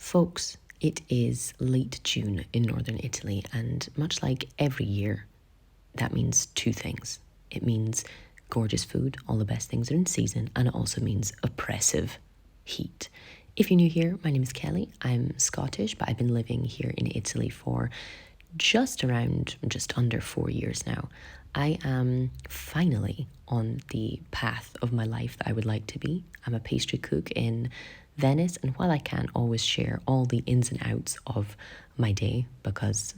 Folks, it is late June in northern Italy, and much like every year, that means two things. It means gorgeous food, all the best things are in season, and it also means oppressive heat. If you're new here, my name is Kelly. I'm Scottish, but I've been living here in Italy for just under 4 years now. I am finally on the path of my life that I would like to be. I'm a pastry cook in Venice, and while I can't always share all the ins and outs of my day, because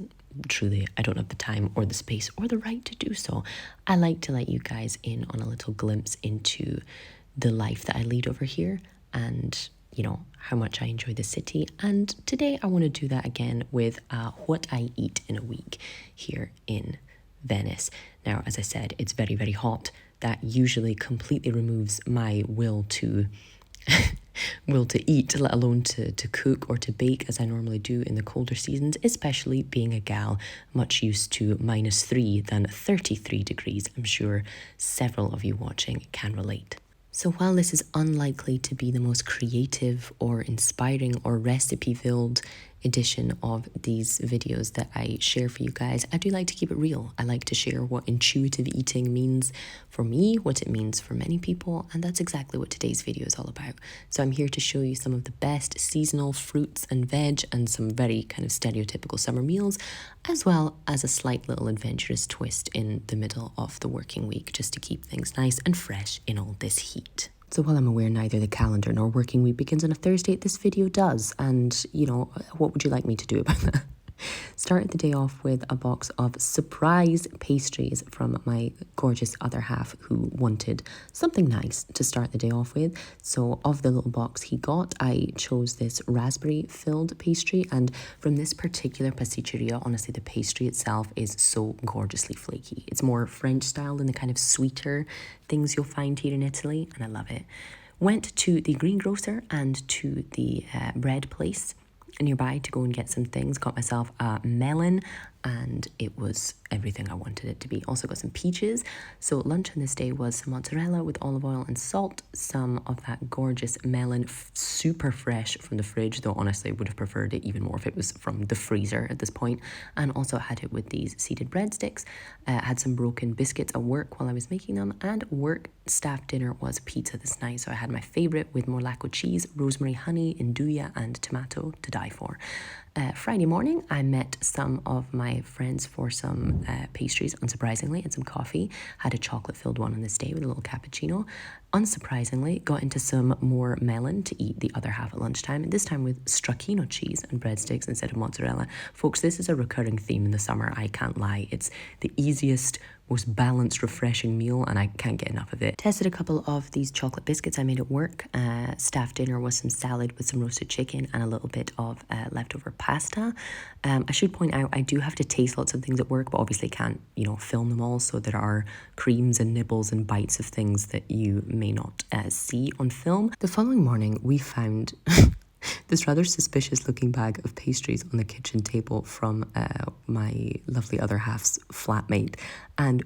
truly I don't have the time or the space or the right to do so, I like to let you guys in on a little glimpse into the life that I lead over here and how much I enjoy the city. And today I want to do that again with what I eat in a week here in Venice. Now, as I said, it's very, very hot. That usually completely removes my will to eat, let alone to cook or to bake as I normally do in the colder seasons, especially being a gal much used to -3 than 33 degrees. I'm sure several of you watching can relate. So while this is unlikely to be the most creative or inspiring or recipe-filled edition of these videos that I share for you guys, I do like to keep it real. I like to share what intuitive eating means for me, what it means for many people, and that's exactly what today's video is all about. So I'm here to show you some of the best seasonal fruits and veg and some very kind of stereotypical summer meals, as well as a slight little adventurous twist in the middle of the working week, just to keep things nice and fresh in all this heat. So while I'm aware neither the calendar nor working week begins on a Thursday, this video does. And, what would you like me to do about that? Started the day off with a box of surprise pastries from my gorgeous other half, who wanted something nice to start the day off with. So of the little box he got, I chose this raspberry filled pastry, and from this particular pasticceria, honestly, the pastry itself is so gorgeously flaky. It's more French style than the kind of sweeter things you'll find here in Italy, and I love it. Went to the greengrocer and to the bread place nearby to go and get some things. Got myself a melon, and it was everything I wanted it to be. Also got some peaches. So lunch on this day was some mozzarella with olive oil and salt, some of that gorgeous melon, super fresh from the fridge, though honestly would have preferred it even more if it was from the freezer at this point. And also had it with these seeded breadsticks. Had some broken biscuits at work while I was making them, and work staff dinner was pizza this night. So I had my favorite with morlacco cheese, rosemary, honey, nduja, and tomato to die for. Friday morning, I met some of my friends for some pastries, unsurprisingly, and some coffee. Had a chocolate-filled one on this day with a little cappuccino. Unsurprisingly, got into some more melon to eat the other half at lunchtime, this time with stracchino cheese and breadsticks instead of mozzarella. Folks, this is a recurring theme in the summer, I can't lie. It's the easiest, most balanced, refreshing meal, and I can't get enough of it. Tested a couple of these chocolate biscuits I made at work. Staff dinner was some salad with some roasted chicken and a little bit of leftover pasta. I should point out, I do have to taste lots of things at work, but obviously can't, film them all, so there are creams and nibbles and bites of things that you may not see on film. The following morning, we found this rather suspicious looking bag of pastries on the kitchen table from my lovely other half's flatmate. And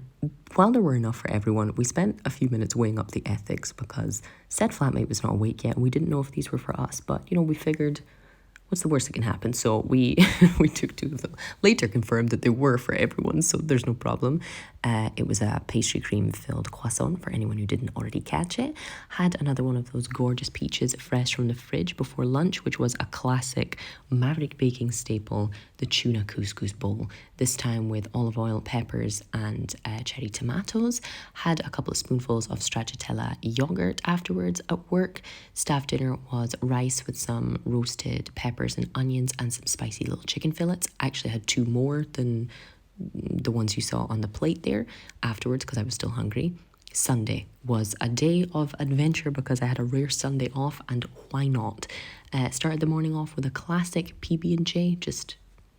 while there were enough for everyone, we spent a few minutes weighing up the ethics, because said flatmate was not awake yet and we didn't know if these were for us. But, we figured, what's the worst that can happen? So we took 2 of them. Later confirmed that they were for everyone, so there's no problem. It was a pastry cream filled croissant for anyone who didn't already catch it. Had another one of those gorgeous peaches fresh from the fridge before lunch, which was a classic Maverick baking staple, the tuna couscous bowl. This time with olive oil, peppers, and cherry tomatoes. Had a couple of spoonfuls of stracciatella yogurt afterwards at work. Staff dinner was rice with some roasted peppers and onions and some spicy little chicken fillets. I actually had 2 more than the ones you saw on the plate there afterwards, because I was still hungry. Sunday was a day of adventure because I had a rare Sunday off, and why not? Started the morning off with a classic PB&J, just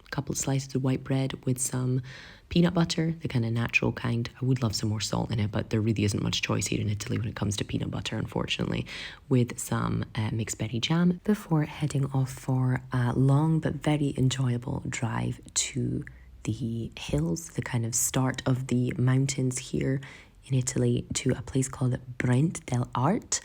a couple of slices of white bread with some peanut butter, the kind of natural kind. I would love some more salt in it, but there really isn't much choice here in Italy when it comes to peanut butter, unfortunately, with some mixed berry jam, before heading off for a long but very enjoyable drive to the hills, the kind of start of the mountains here in Italy, to a place called Brent del Art.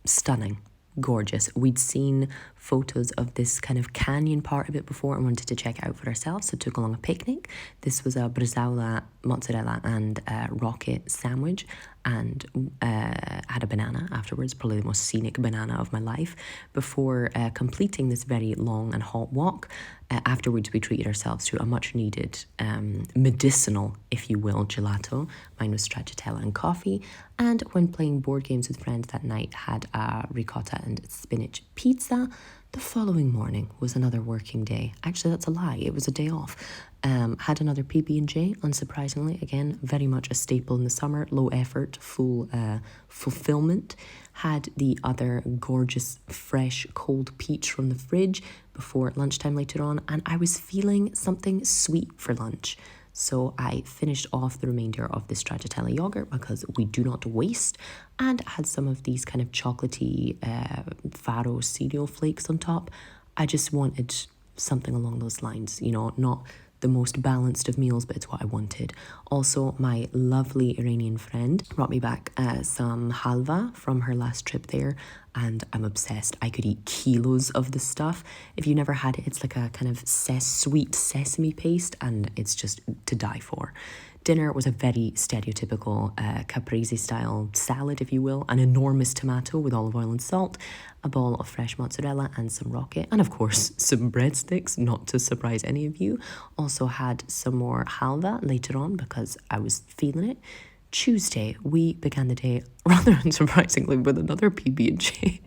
Stunning. Gorgeous. We'd seen photos of this kind of canyon part of it before and wanted to check it out for ourselves, so took along a picnic. This was a bresaola, mozzarella and rocket sandwich, and had a banana afterwards, probably the most scenic banana of my life, before completing this very long and hot walk. Afterwards, we treated ourselves to a much needed medicinal, if you will, gelato. Mine was stracciatella and coffee. And when playing board games with friends that night, had a ricotta and spinach pizza. The following morning was another working day. Actually, that's a lie. It was a day off. Had another PB&J, unsurprisingly. Again, very much a staple in the summer. Low effort, full fulfillment. Had the other gorgeous, fresh, cold peach from the fridge before lunchtime later on. And I was feeling something sweet for lunch. So I finished off the remainder of the stracciatella yogurt because we do not waste, and had some of these kind of chocolatey farro cereal flakes on top. I just wanted something along those lines, you know, not the most balanced of meals, but it's what I wanted. Also, my lovely Iranian friend brought me back some halva from her last trip there, and I'm obsessed. I could eat kilos of this stuff. If you never had it, it's like a kind of sweet sesame paste, and it's just to die for. Dinner was a very stereotypical caprese style salad, if you will, an enormous tomato with olive oil and salt, a ball of fresh mozzarella and some rocket, and of course some breadsticks, not to surprise any of you. Also had some more halva later on because I was feeling it. Tuesday, we began the day, rather unsurprisingly, with another PB&J.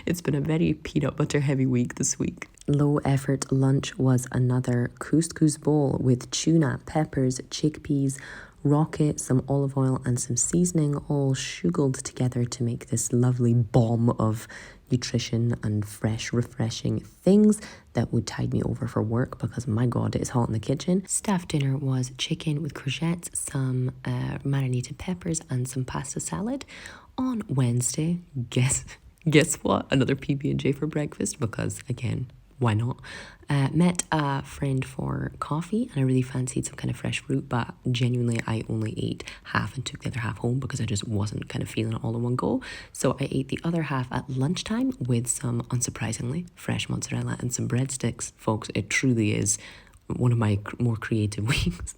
It's been a very peanut butter heavy week this week. Low effort lunch was another couscous bowl with tuna, peppers, chickpeas, rocket, some olive oil and some seasoning, all sugared together to make this lovely bomb of nutrition and fresh, refreshing things that would tide me over for work because my god, it is hot in the kitchen. Staff dinner was chicken with courgettes, some marinated peppers and some pasta salad. On Wednesday, guess what? Another PB&J for breakfast because, again, why not? Met a friend for coffee and I really fancied some kind of fresh fruit, but genuinely I only ate half and took the other half home because I just wasn't kind of feeling it all in one go. So I ate the other half at lunchtime with some, unsurprisingly, fresh mozzarella and some breadsticks. Folks, it truly is one of my more creative weeks.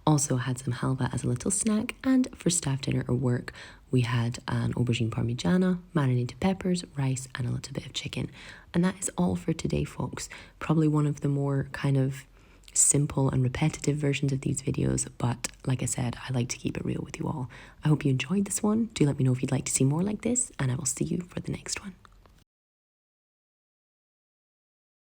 Also had some halva as a little snack, and for staff dinner or work we had an aubergine parmigiana, marinated peppers, rice and a little bit of chicken. And that is all for today, folks. Probably one of the more kind of simple and repetitive versions of these videos, but like I said, I like to keep it real with you all. I hope you enjoyed this one. Do let me know if you'd like to see more like this, and I will see you for the next one.